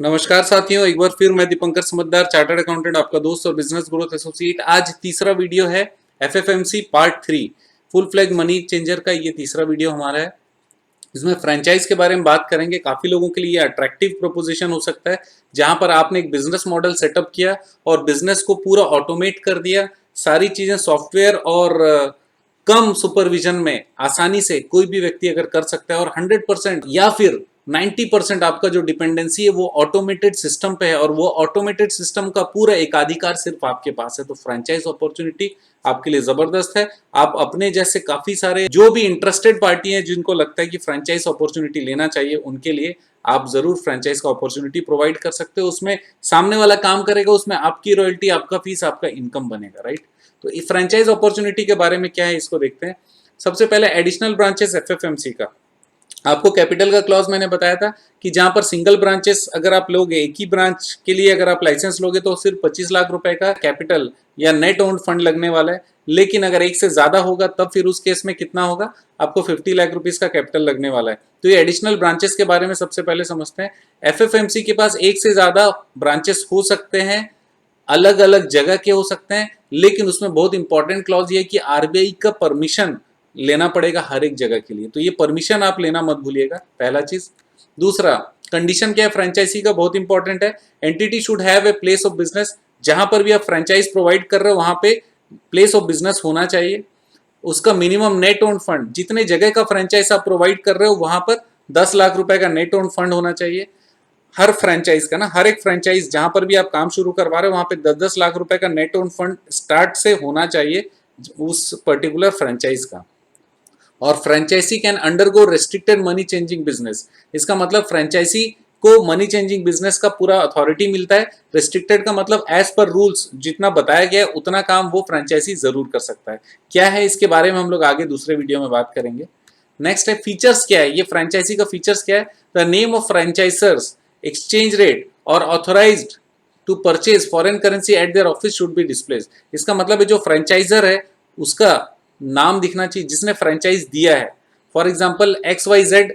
नमस्कार साथियों, एक बार फिर मैं दीपंकर समझदार चार्टर्ड अकाउंटेंट, आपका दोस्त और बिजनेस ग्रोथ एसोसिएट। आज तीसरा वीडियो है FFMC part 3 full flag money changer का। ये तीसरा वीडियो हमारा है। इसमें फ्रेंचाइज के बारे में बात करेंगे। काफी लोगों के लिए अट्रैक्टिव प्रोपोजिशन हो सकता है, जहां पर आपने एक बिजनेस मॉडल सेटअप किया और बिजनेस को पूरा ऑटोमेट कर दिया। सारी चीजें सॉफ्टवेयर और कम सुपरविजन में आसानी से कोई भी व्यक्ति अगर कर सकता है और 100% या फिर 90% आपका जो डिपेंडेंसी है वो ऑटोमेटेड सिस्टम पे है और वो ऑटोमेटेड सिस्टम का पूरा एकाधिकार सिर्फ आपके पास है, तो फ्रेंचाइज अपॉर्चुनिटी आपके लिए जबरदस्त है। आप अपने जैसे काफी सारे जो भी इंटरेस्टेड पार्टी हैं जिनको लगता है कि फ्रेंचाइज अपॉर्चुनिटी लेना चाहिए, उनके लिए आप जरूर फ्रेंचाइज का अपॉर्चुनिटी प्रोवाइड कर सकते हो। उसमें सामने वाला काम करेगा, उसमें आपकी रॉयल्टी, आपका फीस, आपका इनकम बनेगा, राइट। तो फ्रेंचाइज अपॉर्चुनिटी के बारे में क्या है इसको देखते हैं। सबसे पहले एडिशनल ब्रांचेस एफएफएमसी का। आपको कैपिटल का क्लॉज मैंने बताया था कि जहां पर सिंगल ब्रांचेस अगर आप लोगे, एक ही ब्रांच के लिए अगर आप लाइसेंस लोगे तो सिर्फ 25 लाख रुपए का कैपिटल या नेट ओन्ड फंड लगने वाला है। लेकिन अगर एक से ज्यादा होगा तब फिर उस केस में कितना होगा, आपको 50 लाख रुपीज का कैपिटल लगने वाला है। तो ये एडिशनल ब्रांचेस के बारे में सबसे पहले समझते हैं। एफएफएमसी के पास एक से ज्यादा ब्रांचेस हो सकते हैं, अलग अलग जगह के हो सकते हैं, लेकिन उसमें बहुत इंपॉर्टेंट क्लॉज ये कि आरबीआई का परमिशन लेना पड़ेगा हर एक जगह के लिए। तो ये परमिशन आप लेना मत भूलिएगा, पहला चीज। दूसरा कंडीशन क्या है फ्रेंचाइजी का, बहुत इंपॉर्टेंट है। Entity should have a place of business. जहां पर भी आप फ्रेंचाइज प्रोवाइड कर रहे हो वहां पे प्लेस ऑफ बिजनेस होना चाहिए। उसका मिनिमम नेट ओन फंड, जितने जगह का फ्रेंचाइज आप प्रोवाइड कर रहे हो वहां पर 10 लाख रुपए का नेट ओन फंड होना चाहिए हर फ्रेंचाइज का ना। हर एक फ्रेंचाइज जहां पर भी आप काम शुरू करवा रहे हो वहां पे 10-10 लाख रुपए का नेट ओन फंड स्टार्ट से होना चाहिए उस पर्टिकुलर फ्रेंचाइज का। और franchisee can undergo restricted money changing business. इसका मतलब फ्रेंचाइजी को मनी चेंजिंग बिजनेस का पूरा अथॉरिटी मिलता है। रेस्ट्रिक्टेड का मतलब एज पर रूल्स जितना बताया गया है उतना काम वो फ्रेंचाइजी जरूर कर सकता है। क्या है इसके बारे में हम लोग आगे दूसरे वीडियो में बात करेंगे। नेक्स्ट है फीचर्स क्या है, ये फ्रेंचाइजी का फीचर्स क्या है। The name of franchisers, exchange rate और authorised to purchase foreign currency at their office should be displays. इसका मतलब है जो फ्रेंचाइजर है उसका नाम दिखना चाहिए जिसने फ्रेंचाइज दिया है। फॉर एग्जाम्पल XYZ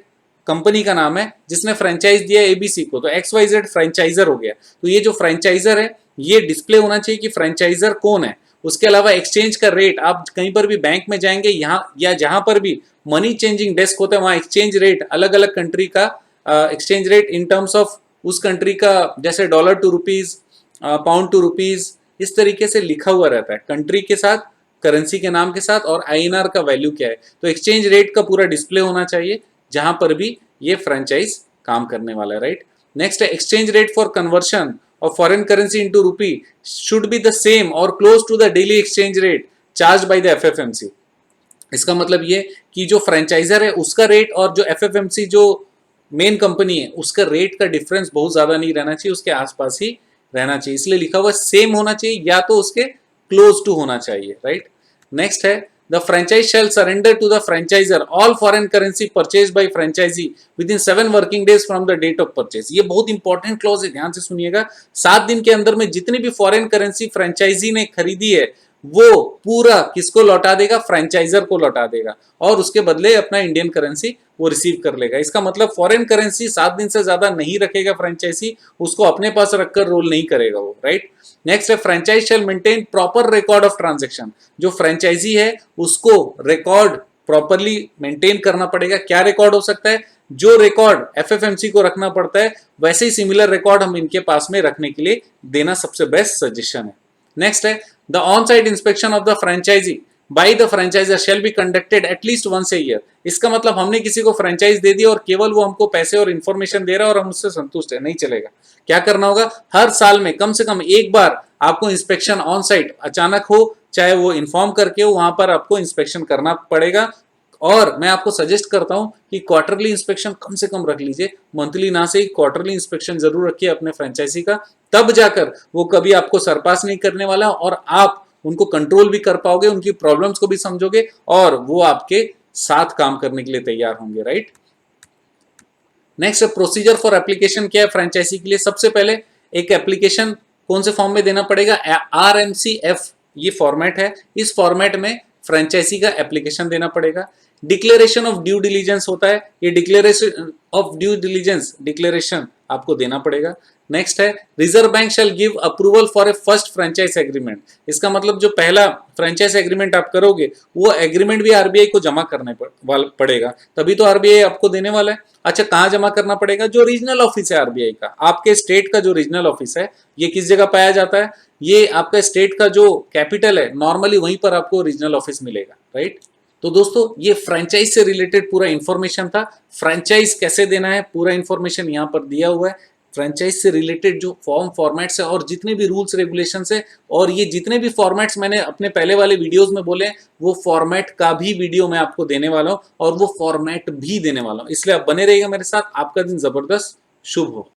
कंपनी का नाम है जिसने फ्रेंचाइज दिया एबीसी को, तो XYZ फ्रेंचाइजर हो गया। तो ये जो फ्रेंचाइजर है ये डिस्प्ले होना चाहिए कि फ्रेंचाइजर कौन है। उसके अलावा एक्सचेंज का रेट, आप कहीं पर भी बैंक में जाएंगे यहाँ या जहां पर भी मनी चेंजिंग डेस्क होता है वहां एक्सचेंज रेट अलग अलग कंट्री का exchange rate in terms of उस कंट्री का, जैसे dollar to rupees, pound to rupees, इस तरीके से लिखा हुआ रहता है कंट्री के साथ, करेंसी के नाम के साथ, और आईएनआर का वैल्यू क्या है। तो एक्सचेंज रेट का पूरा डिस्प्ले होना चाहिए जहां पर भी ये फ्रेंचाइज काम करने वाला है, राइट। नेक्स्ट है exchange rate for conversion of foreign currency into rupee should be the same और close to the daily exchange rate charge by the FFMC. इसका मतलब ये कि जो फ्रेंचाइजर है उसका रेट और जो एफएफएमसी जो मेन कंपनी है उसका रेट का डिफरेंस बहुत ज्यादा नहीं रहना चाहिए, उसके आसपास ही रहना चाहिए। इसलिए लिखा हुआ सेम होना चाहिए या तो उसके क्लोज टू होना चाहिए, राइट। नेक्स्ट है the franchise shall surrender to the franchisor all foreign currency purchase by franchisee within 7 working days from the date of purchase. ये बहुत इंपॉर्टेंट क्लॉज है, ध्यान से सुनिएगा। 7 दिन के अंदर में जितनी भी फॉरेन करेंसी फ्रेंचाइजी ने खरीदी है वो पूरा किसको लौटा देगा, फ्रेंचाइजर को लौटा देगा, और उसके बदले अपना इंडियन करेंसी वो रिसीव कर लेगा। इसका मतलब फॉरेन करेंसी 7 दिन से ज्यादा नहीं रखेगा फ्रेंचाइजी, उसको अपने पास रखकर रोल नहीं करेगा वो, राइट। नेक्स्ट है franchise shall maintain proper record of transaction. जो फ्रेंचाइजी है उसको रिकॉर्ड प्रॉपरली मेंटेन करना पड़ेगा। क्या रिकॉर्ड हो सकता है, जो रिकॉर्ड एफएफएमसी को रखना पड़ता है वैसे ही सिमिलर रिकॉर्ड हम इनके पास में रखने के लिए देना सबसे बेस्ट सजेशन है। नेक्स्ट है the on site inspection of the franchisee by the franchisor shall be conducted at least once a year. इसका मतलब हमने किसी को फ्रेंचाइज दे दी और केवल वो हमको पैसे और इंफॉर्मेशन दे रहा है और हम उससे संतुष्ट है, नहीं चलेगा। क्या करना होगा, हर साल में कम से कम एक बार आपको इंस्पेक्शन ऑन साइट, अचानक हो चाहे वो इन्फॉर्म करके हो, वहां पर आपको इंस्पेक्शन करना पड़ेगा। और मैं आपको सजेस्ट करता हूं कि क्वार्टरली इंस्पेक्शन कम से कम रख लीजिए, मंथली ना से क्वार्टरली इंस्पेक्शन जरूर रखिए अपने फ्रेंचाइजी का। तब जाकर वो कभी आपको सरपास नहीं करने वाला और आप उनको कंट्रोल भी कर पाओगे, उनकी प्रॉब्लम्स को भी समझोगे और वो आपके साथ काम करने के लिए तैयार होंगे, right. Next procedure for application क्या है फ्रेंचाइजी के लिए। सबसे पहले एक एप्लीकेशन कौन से फॉर्म में देना पड़ेगा, RMCF ये फॉर्मेट है। इस फॉर्मेट में फ्रेंचाइजी का एप्लीकेशन देना पड़ेगा। डिक्लेरेशन ऑफ ड्यू डिलीजेंस होता है, ये declaration of due diligence declaration आपको देना पड़ेगा। नेक्स्ट है reserve bank shell give approval for a first franchise agreement. इसका मतलब जो पहला फ्रेंचाइज एग्रीमेंट आप करोगे वो एग्रीमेंट भी आरबीआई को जमा करने पड़ेगा, तभी तो आरबीआई आपको देने वाला है। अच्छा, कहाँ जमा करना पड़ेगा? जो रीजनल ऑफिस है आरबीआई का, आपके स्टेट का जो रीजनल ऑफिस है, ये किस जगह पाया जाता है? ये आपका स्टेट का जो कैपिटल है, नॉर्मली वहीं पर आपको रीजनल ऑफिस मिलेगा, राइट। तो दोस्तों ये फ्रेंचाइज से रिलेटेड पूरा इंफॉर्मेशन था। फ्रेंचाइज कैसे देना है पूरा इंफॉर्मेशन यहाँ पर दिया हुआ है। फ्रेंचाइज से रिलेटेड जो फॉर्म फॉर्मेट्स है और जितने भी रूल्स रेगुलेशंस है, और ये जितने भी फॉर्मेट्स मैंने अपने पहले वाले वीडियोस में बोले, वो फॉर्मेट का भी वीडियो मैं आपको देने वाला हूँ और वो फॉर्मेट भी देने वाला हूँ, इसलिए आप बने रहिएगा मेरे साथ। आपका दिन जबरदस्त शुभ हो।